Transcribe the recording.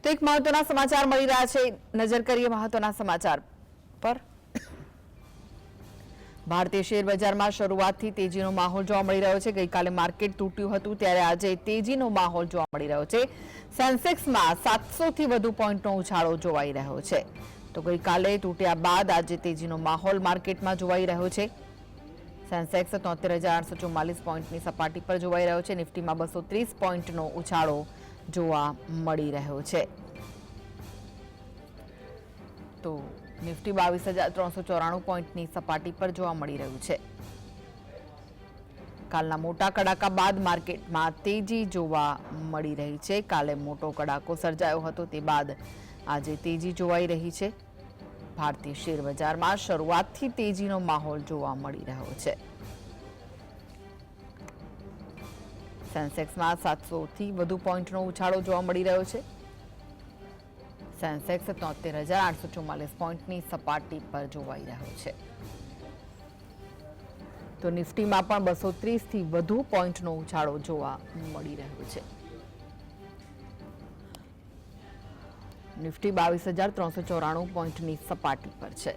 તો એક મહત્વના સમાચાર મળી રહ્યા છે, નજર કરીએ મહત્વના સમાચાર પર। ભારતીય શેર બજારમાં શરૂઆતથી તેજીનો માહોલ જોવા મળી રહ્યો છે। ગઈકાલે માર્કેટ તૂટ્યું હતું ત્યારે આજે તેજીનો માહોલ જોવા મળી રહ્યો છે। સેન્સેક્સમાં 700 થી વધુ પોઈન્ટનો ઉછાળો જોવાઈ રહ્યો છે। તો ગઈકાલે તૂટ્યા બાદ આજે તેજીનો માહોલ માર્કેટમાં જોવાઈ રહ્યો છે। સેન્સેક્સ 73,844 પોઈન્ટની સપાટી પર જોવાઈ રહ્યો છે। નિફ્ટીમાં 230 પોઈન્ટનો ઉછાળો જોવા મળી રહ્યો છે। તો નિફ્ટી 22,394 પોઈન્ટની સપાટી પર જોવા મળી રહ્યું છે। કાલના મોટા કડાકા બાદ માર્કેટમાં તેજી જોવા મળી રહી છે। કાલે મોટો કડાકો સર્જાયો હતો તે બાદ આજે તેજી જોવાઈ રહી છે। ભારતીય શેર બજારમાં શરૂઆતથી તેજીનો માહોલ જોવા મળી રહ્યો છે। સેન્સેક્સમાં 700 થી વધુ પોઈન્ટનો ઉછાળો જોવા મળી રહ્યો છે। સેન્સેક્સ 73,844 પોઈન્ટની સપાટી પર જોવાઈ રહ્યો છે। તો નિફ્ટીમાં પણ 230 થી વધુ પોઈન્ટનો ઉછાળો જોવા મળી રહ્યો છે। નિફ્ટી 22,394 પોઈન્ટની સપાટી પર છે।